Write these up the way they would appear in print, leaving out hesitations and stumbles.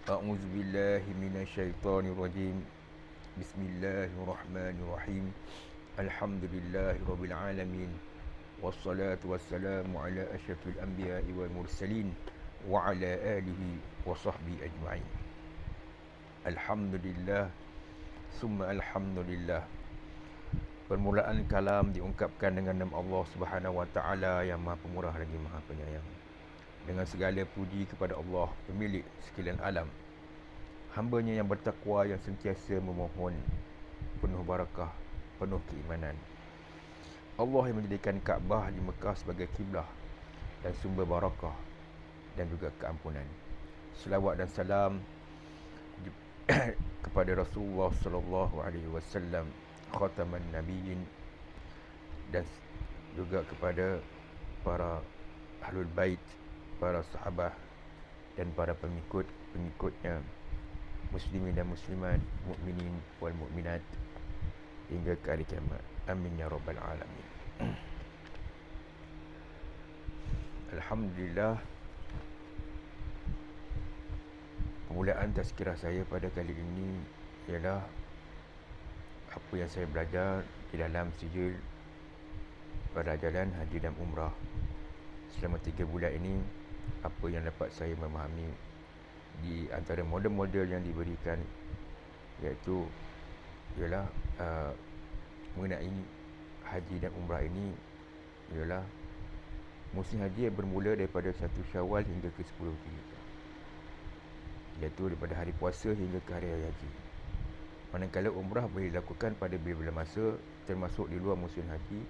A'udzu billahi minasyaitonir rajim. Bismillahirrahmanirrahim. Alhamdulillahirabbil alamin. Wassalatu wassalamu ala asyrafil anbiya'i wal mursalin wa ala alihi wa sahbihi ajma'in. Alhamdulillah summa alhamdulillah. Permulaan kalam diungkapkan dengan nama Allah Subhanahu wa taala yang Maha Pemurah lagi Maha Penyayang. Dengan segala puji kepada Allah, pemilik sekalian alam, hamba-Nya yang bertakwa, yang sentiasa memohon penuh barakah, penuh keimanan. Allah yang menjadikan Kaabah di Mekah sebagai kiblah dan sumber barakah dan juga keampunan. Selawat dan salam kepada Rasulullah sallallahu alaihi wasallam, khataman nabiyyin, dan juga kepada para ahlul bait, para sahabat dan para pengikut-pengikutnya, muslimin dan muslimat, mukminin wal mukminat, hingga ke hari kiamat. Amin ya rabbal alamin. Alhamdulillah, permulaan tazkirah saya pada kali ini ialah apa yang saya belajar di dalam sijil perjalanan haji dan umrah selama 3 bulan ini. Apa yang dapat saya memahami di antara model-model yang diberikan, iaitu ialah mengenai haji dan umrah ini ialah musim haji yang bermula daripada 1 Syawal hingga ke 10 Zulhijjah, iaitu daripada hari puasa hingga ke hari raya haji. Manakala umrah boleh dilakukan pada bila-bila masa, termasuk di luar musim haji.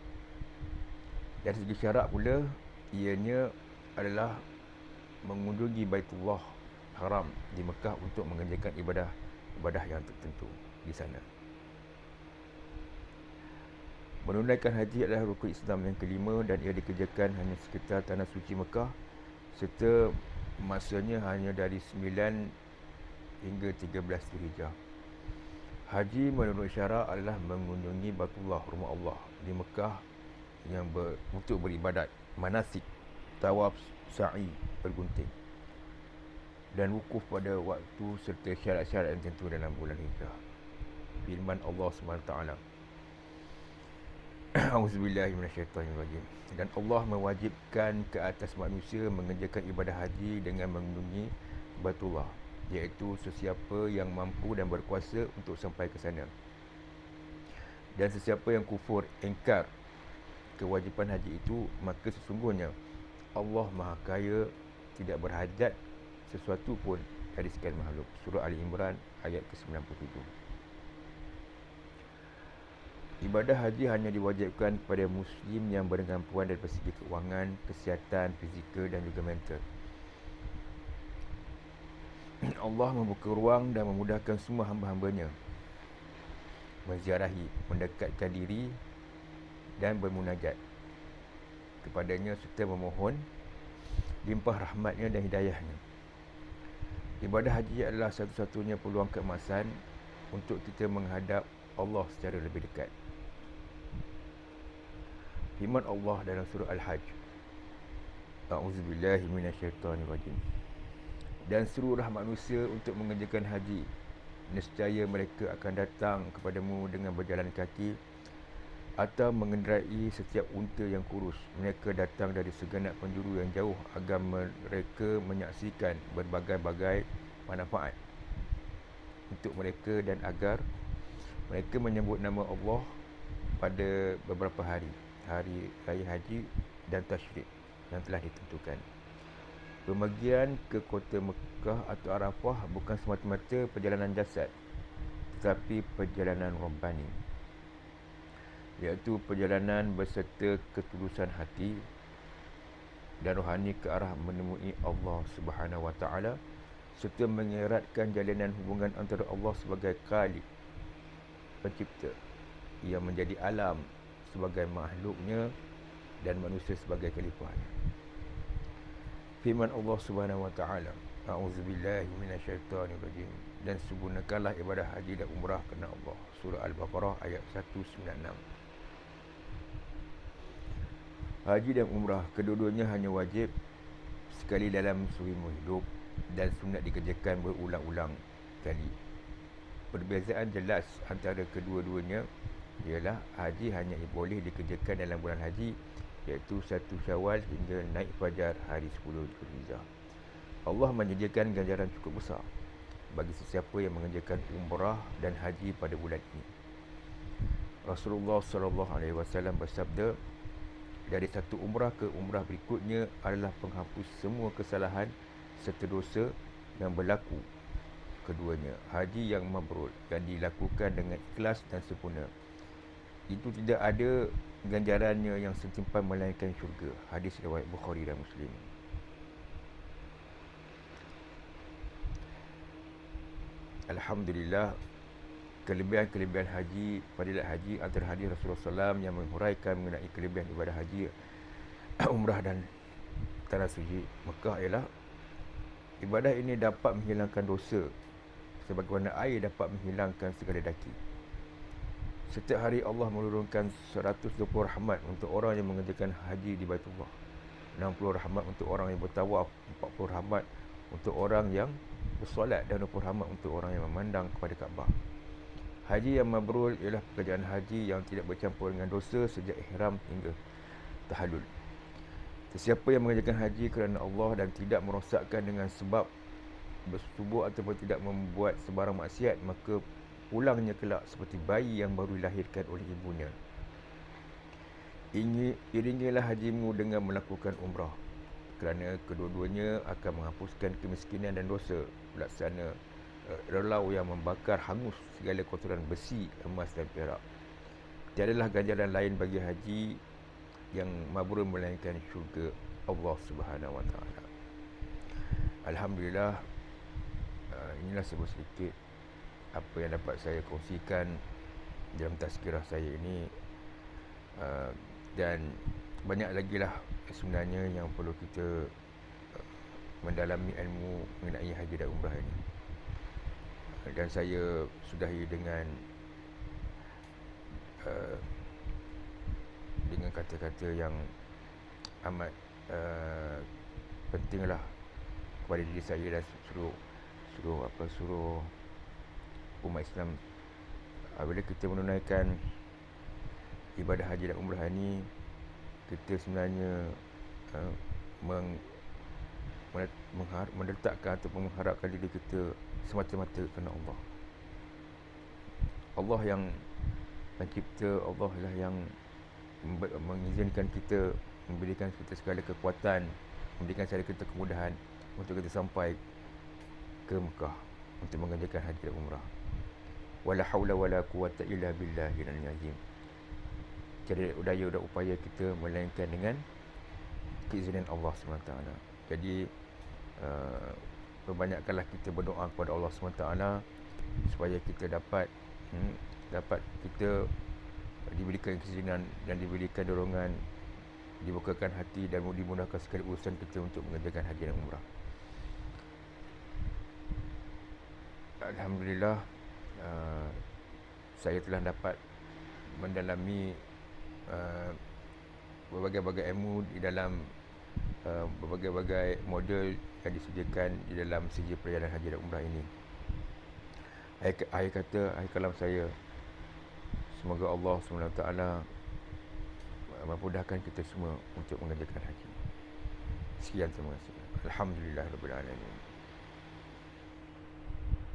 Dari segi syarat pula, ianya adalah mengunjungi Baitullah Haram di Mekah untuk mengerjakan ibadah yang tertentu di sana. Menunaikan haji adalah rukun Islam yang kelima dan ia dikerjakan hanya sekitar tanah suci Mekah, serta masanya hanya dari 9 hingga 13 Zulhijjah. Haji menurut syarak adalah mengunjungi Baitullah, rumah Allah di Mekah yang untuk beribadat, manasik, tawaf, sa'i, bergunting, dan wukuf pada waktu serta syarat-syarat yang tentu dalam bulan Hijrah. Firman Allah SWT, A'udzubillahi minasyaitonirrajim. Dan Allah mewajibkan ke atas manusia mengerjakan ibadah haji dengan mengunjungi Baitullah, iaitu sesiapa yang mampu dan berkuasa untuk sampai ke sana. Dan sesiapa yang kufur, ingkar kewajipan haji itu, maka sesungguhnya Allah Maha Kaya, tidak berhajat sesuatu pun dari sekian makhluk. Surah Ali Imran ayat ke-97. Ibadah haji hanya diwajibkan kepada muslim yang berkemampuan dari segi keuangan, kesihatan, fizikal dan juga mental. Allah membuka ruang dan memudahkan semua hamba-hambanya menziarahi, mendekatkan diri dan bermunajat kepadanya serta memohon limpah rahmatnya dan hidayahnya. Ibadah haji adalah satu-satunya peluang keemasan untuk kita menghadap Allah secara lebih dekat. Firman Allah dalam surah Al-Hajj, A'udzubillahi minasyaitonirrajim. Dan seluruh manusia untuk mengerjakan haji, nescaya mereka akan datang kepadamu dengan berjalan kaki atau mengendarai setiap unta yang kurus. Mereka datang dari segenap penjuru yang jauh agar mereka menyaksikan berbagai-bagai manfaat untuk mereka dan agar mereka menyebut nama Allah pada beberapa hari raya haji dan tasyrik yang telah ditentukan. Pemergian ke kota Mekah atau Arafah bukan semata-mata perjalanan jasad, tetapi perjalanan rohani, iaitu perjalanan berserta ketulusan hati dan rohani ke arah menemui Allah Subhanahu wa taala, serta mengeratkan jalinan hubungan antara Allah sebagai Khalik, pencipta, yang menjadi alam sebagai makhluknya dan manusia sebagai khalifahnya. Firman Allah Subhanahu wa taala, A'udzubillahi minasyaitonirrajim. Dan sempurnakanlah ibadah haji dan umrah kerana Allah. Surah Al-Baqarah ayat 196. Haji dan umrah kedua-duanya hanya wajib sekali dalam seumur hidup dan sunat dikerjakan berulang-ulang kali. Perbezaan jelas antara kedua-duanya ialah haji hanya boleh dikerjakan dalam bulan haji, iaitu 1 Syawal hingga naik fajar hari 10 Zulhijjah. Allah menyediakan ganjaran cukup besar bagi sesiapa yang mengerjakan umrah dan haji pada bulan ini. Rasulullah SAW bersabda, dari satu umrah ke umrah berikutnya adalah penghapus semua kesalahan serta dosa yang berlaku keduanya. Haji yang mabrur yang dilakukan dengan ikhlas dan sempurna, itu tidak ada ganjarannya yang setimpal melainkan syurga. Hadis riwayat Bukhari dan Muslim. Alhamdulillah, kelebihan-kelebihan haji, fadilat haji antara hadis Rasulullah SAW yang menghuraikan mengenai kelebihan ibadah haji, umrah dan tanah suci Mekah ialah ibadah ini dapat menghilangkan dosa sebagaimana air dapat menghilangkan segala daki. Setiap hari Allah menurunkan 120 rahmat untuk orang yang mengerjakan haji di Baitullah, 60 rahmat untuk orang yang bertawaf, 40 rahmat untuk orang yang bersolat dan 20 rahmat untuk orang yang memandang kepada Kaabah. Haji yang mabrur ialah pekerjaan haji yang tidak bercampur dengan dosa sejak ihram hingga tahallul. Sesiapa yang mengerjakan haji kerana Allah dan tidak merosakkan dengan sebab bersubuh ataupun tidak membuat sebarang maksiat, maka pulangnya kelak seperti bayi yang baru dilahirkan oleh ibunya. Iringilah hajimu dengan melakukan umrah, kerana kedua-duanya akan menghapuskan kemiskinan dan dosa, melaksana relau yang membakar hangus segala kotoran besi, emas dan perak. Tiadalah ganjaran lain bagi haji yang mabrur melainkan syurga Allah Subhanahu Wa Taala. Alhamdulillah, inilah sedikit apa yang dapat saya kongsikan dalam tazkirah saya ini, dan banyak lagi lah sebenarnya yang perlu kita mendalami ilmu mengenai haji dan umrah ini. Dan saya sudahi dengan kata-kata yang amat pentinglah kepada diri saya dan suruh umat Islam, bila kita menunaikan ibadah haji dan umrah ini, kita sebenarnya meletakkan ataupun mengharapkan diri kita semata-mata kerana Allah. Allah yang mencipta, Allah lah yang mengizinkan kita, memberikan kita segala kekuatan, memberikan kita kemudahan untuk kita sampai ke Mekah untuk mengerjakan haji dan umrah. Wala haula wala quwata illa billahil azim. Tiada daya dan upaya kita melainkan dengan keizinan Allah SWT. Jadi perbanyakkanlah kita berdoa kepada Allah SWT supaya kita dapat kita diberikan keizinan dan diberikan dorongan, dibukakan hati dan dimudahkan segala urusan kita untuk mengerjakan haji dan umrah. Alhamdulillah, saya telah dapat mendalami berbagai-bagai ilmu di dalam berbagai-bagai model yang disediakan di dalam segi perjalanan haji dan umrah ini. Akhir kalam saya, semoga Allah SWT memudahkan kita semua untuk mengerjakan haji. Sekian, terima kasih. Alhamdulillah Rabbil Alamin.